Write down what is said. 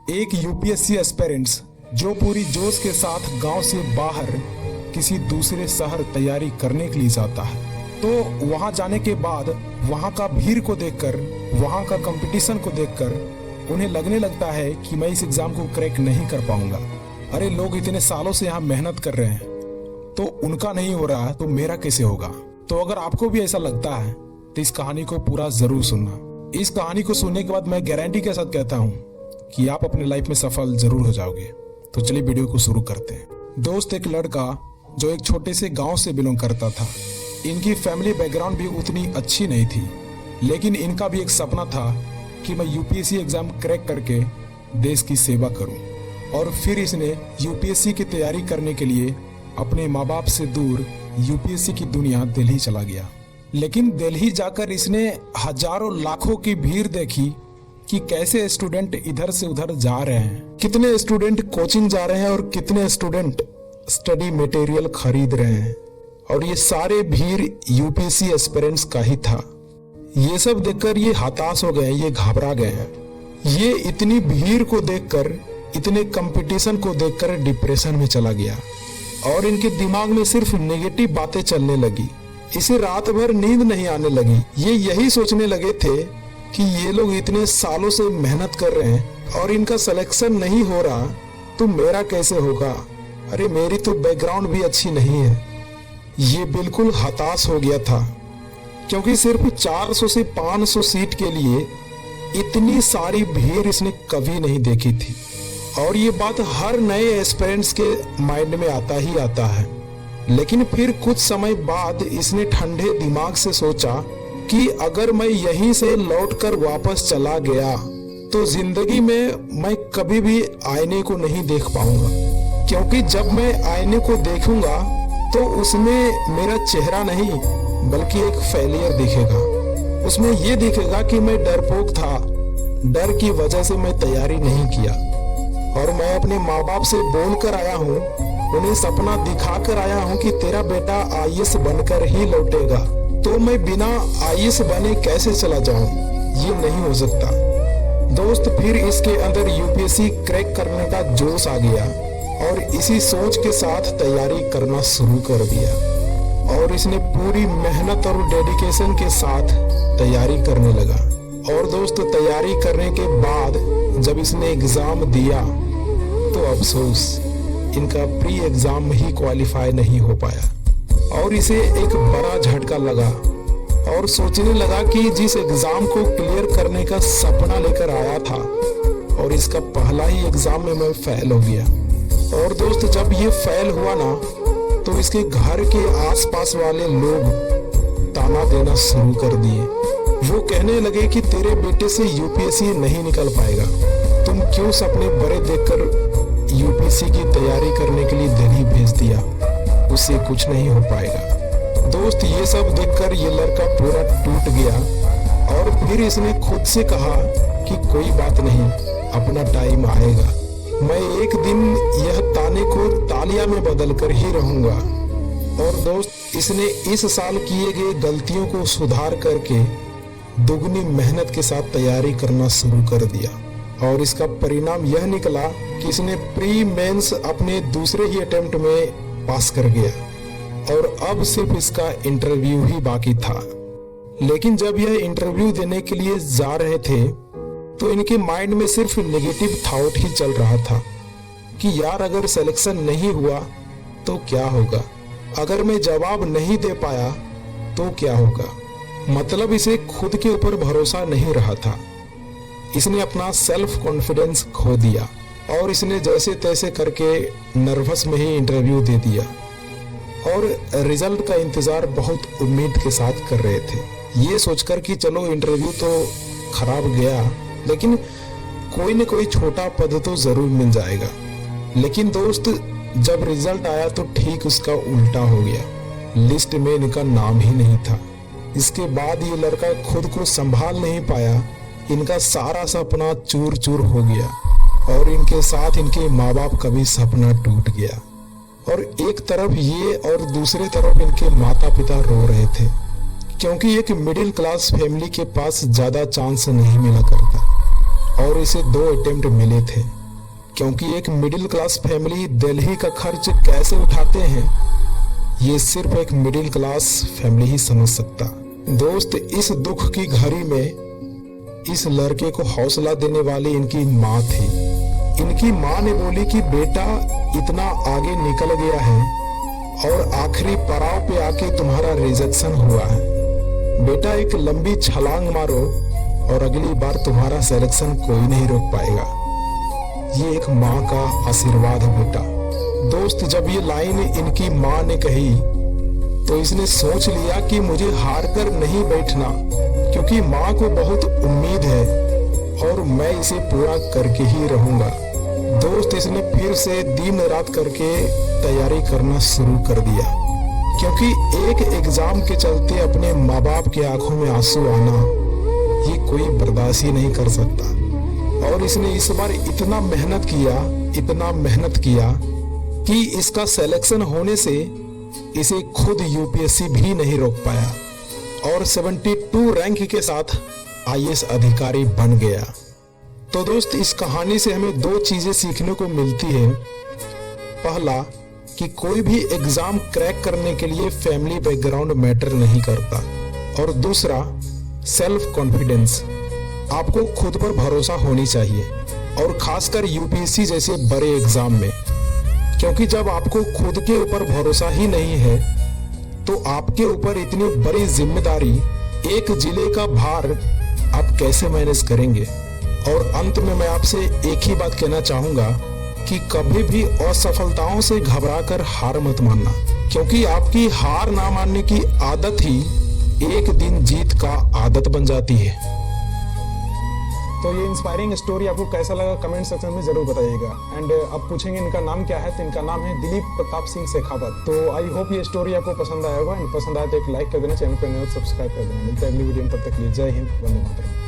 एक UPSC aspirants जो पूरी जोश के साथ गांव से बाहर किसी दूसरे शहर तैयारी करने के लिए जाता है, तो वहां जाने के बाद वहां का भीड़ को देखकर, वहां का कंपटीशन को देखकर उन्हें लगने लगता है कि मैं इस एग्जाम को क्रैक नहीं कर पाऊंगा। अरे लोग इतने सालों से यहाँ मेहनत कर रहे हैं, तो उनका नहीं हो रहा तो मेरा कैसे होगा। तो अगर आपको भी ऐसा लगता है तो इस कहानी को पूरा जरूर सुनना। इस कहानी को सुनने के बाद मैं गारंटी के साथ कहता हूँ कि आप अपने लाइफ में सफल जरूर हो जाओगे। तो चलिए वीडियो को शुरू करते हैं। दोस्त, एक लड़का जो एक छोटे से गांव से बिलोंग करता था। इनकी फैमिली बैकग्राउंड भी उतनी अच्छी नहीं थी, लेकिन इनका भी एक सपना था कि मैं यूपीएससी एग्जाम क्रैक करके देश की सेवा करूं। और फिर इसने यूपीएससी की तैयारी करने के लिए अपने माँ बाप से दूर यूपीएससी की दुनिया दिल्ली चला गया। लेकिन दिल्ली जाकर इसने हजारों लाखों की भीड़ देखी कि कैसे स्टूडेंट इधर से उधर जा रहे हैं, कितने स्टूडेंट कोचिंग जा रहे हैं और कितने स्टूडेंट स्टडी मटेरियल खरीद रहे हैं। और ये सारे भीड़ यूपीएससी एस्पिरेंट्स का ही था। ये सब देखकर ये हताश हो गए, ये घबरा गए हैं। ये इतनी भीड़ को देखकर, इतने कंपटीशन को देखकर डिप्रेशन में चला गया और इनके दिमाग में सिर्फ नेगेटिव बातें चलने लगी। इसे रात भर नींद नहीं आने लगी। ये यही सोचने लगे थे कि ये लोग इतने सालों से मेहनत कर रहे हैं और इनका सिलेक्शन नहीं हो रहा तो मेरा कैसे होगा। अरे मेरी तो बैकग्राउंड भी अच्छी नहीं है। ये बिल्कुल हताश हो गया था, क्योंकि सिर्फ 400 से 500 सीट के लिए इतनी सारी भीड़ इसने कभी नहीं देखी थी। और ये बात हर नए एस्पिरेंट्स के माइंड में आता ही आता है। लेकिन फिर कुछ समय बाद इसने ठंडे दिमाग से सोचा कि अगर मैं यहीं से लौटकर वापस चला गया तो जिंदगी में मैं कभी भी आईने को नहीं देख पाऊंगा, क्योंकि जब मैं आईने को देखूंगा तो उसमें मेरा चेहरा नहीं बल्कि एक फेलियर दिखेगा। उसमें यह दिखेगा कि मैं डरपोक था, डर की वजह से मैं तैयारी नहीं किया। और मैं अपने माँ बाप से बोल कर आया हूँ, उन्हें सपना दिखा कर आया हूँ कि तेरा बेटा आईएएस बनकर ही लौटेगा, तो मैं बिना आईएएस बने कैसे चला जाऊं। ये नहीं हो सकता। दोस्त, फिर इसके अंदर यूपीएससी क्रैक करने का जोश आ गया और इसी सोच के साथ तैयारी करना शुरू कर दिया। और इसने पूरी मेहनत और डेडिकेशन के साथ तैयारी करने लगा। और दोस्त, तैयारी करने के बाद जब इसने एग्जाम दिया तो अफसोस, इनका प्री एग्जाम ही क्वालिफाई नहीं हो पाया। और इसे एक बड़ा झटका लगा और सोचने लगा कि जिस एग्जाम को क्लियर करने का सपना लेकर आया था और इसका पहला ही एग्जाम में मैं फेल हो गया। और दोस्त, जब ये फेल हुआ ना तो इसके घर के आसपास वाले लोग ताना देना शुरू कर दिए। वो कहने लगे कि तेरे बेटे से यूपीएससी नहीं निकल पाएगा, तुम क्यों सपने बड़े देखकर यूपीएससी की तैयारी करने के लिए दिल्ली भेज दिया, उससे कुछ नहीं हो पाएगा। दोस्त, ये सब देखकर ये लड़का पूरा टूट गया और फिर इसने खुद से कहा कि कोई बात नहीं, अपना टाइम आएगा। मैं एक दिन यह ताने को तालियां में बदल कर ही रहूंगा। और दोस्त, इसने इस साल किए गए गलतियों को सुधार करके दुगनी मेहनत के साथ तैयारी करना शुरू कर दिया। और इसका परिणाम यह निकला कि इसने प्री मेंस अपने दूसरे ही अटेम्प्ट में पास कर गया और अब सिर्फ इसका इंटरव्यू ही बाकी था। लेकिन जब यह इंटरव्यू देने के लिए जा रहे थे तो इनके माइंड में सिर्फ नेगेटिव थॉट ही चल रहा था कि यार अगर सिलेक्शन नहीं हुआ तो क्या होगा, अगर मैं जवाब नहीं दे पाया तो क्या होगा। मतलब इसे खुद के ऊपर भरोसा नहीं रहा था। इसने अपना सेल्फ कॉन्फिडेंस खो दिया और इसने जैसे तैसे करके नर्वस में ही इंटरव्यू दे दिया। और रिजल्ट का इंतजार बहुत उम्मीद के साथ कर रहे थे, ये सोचकर कि चलो इंटरव्यू तो खराब गया लेकिन कोई न कोई छोटा पद तो जरूर मिल जाएगा। लेकिन दोस्त, जब रिजल्ट आया तो ठीक उसका उल्टा हो गया, लिस्ट में इनका नाम ही नहीं था। इसके बाद ये लड़का खुद को संभाल नहीं पाया, इनका सारा सपना चूर चूर हो गया और इनके साथ इनके माँ बाप का भी सपना टूट गया। और एक तरफ ये और दूसरे तरफ इनके माता पिता रो रहे थे, क्योंकि एक मिडिल क्लास फैमिली के पास ज्यादा चांस नहीं मिला करता और इसे 2 अटेम्प्ट मिले थे। क्योंकि एक मिडिल क्लास फैमिली दिल्ली का खर्च कैसे उठाते हैं ये सिर्फ एक मिडिल क्लास फैमिली ही समझ सकता। दोस्त, इस दुख की घड़ी में इस लड़के को हौसला देने वाली इनकी माँ थी। इनकी माँ ने बोली कि बेटा इतना आगे निकल गया है और आखिरी पड़ाव पे आके तुम्हारा रिजेक्शन हुआ है, बेटा एक लंबी छलांग मारो और अगली बार तुम्हारा सिलेक्शन कोई नहीं रोक पाएगा। ये एक माँ का आशीर्वाद है बेटा। दोस्त, जब ये लाइन इनकी माँ ने कही तो इसने सोच लिया कि मुझे हार कर नहीं बैठना, क्योंकि माँ को बहुत उम्मीद है और मैं इसे पूरा करके ही रहूंगा। दोस्त, इसने फिर से दिन रात करके तैयारी करना शुरू कर दिया, क्योंकि एक एग्जाम के चलते अपने माँ बाप के आंखों में आंसू आना ये कोई बर्दाश्त ही नहीं कर सकता। और इसने इस बार इतना मेहनत किया कि इसका सिलेक्शन होने से इसे खुद यूपीएससी भी नहीं रोक पाया और 72 रैंक के साथ आईएएस अधिकारी बन गया। तो दोस्त, इस कहानी से हमें दो चीजें सीखने को मिलती है। पहला कि कोई भी एग्जाम क्रैक करने के लिए फैमिली बैकग्राउंड मैटर नहीं करता, और दूसरा सेल्फ कॉन्फिडेंस। आपको खुद पर भरोसा होनी चाहिए, और खासकर यूपीएससी जैसे बड़े एग्जाम में, क्योंकि जब आपको खुद के ऊपर भरोसा ही नहीं है तो आपके ऊपर इतनी बड़ी जिम्मेदारी, एक जिले का भार आप कैसे मैनेज करेंगे। और अंत में मैं आपसे एक ही बात कहना चाहूंगा कि कभी भी असफलताओं से घबराकर हार मत मानना, क्योंकि आपकी हार ना मानने की आदत ही एक दिन जीत का आदत बन जाती है। तो ये इंस्पायरिंग स्टोरी आपको कैसा लगा कमेंट सेक्शन में जरूर बताइएगा। एंड अब पूछेंगे इनका नाम क्या है, तो इनका नाम है दिलीप प्रताप सिंह शेखावत। तो आई होप ये स्टोरी आपको पसंद आया होगा। पसंद आया तो एक लाइक कर देना, चैनल पर नए सब्सक्राइब कर देना। मिलते हैं अगली वीडियो में, तब तक के लिए जय हिंद, वंदे मातरम।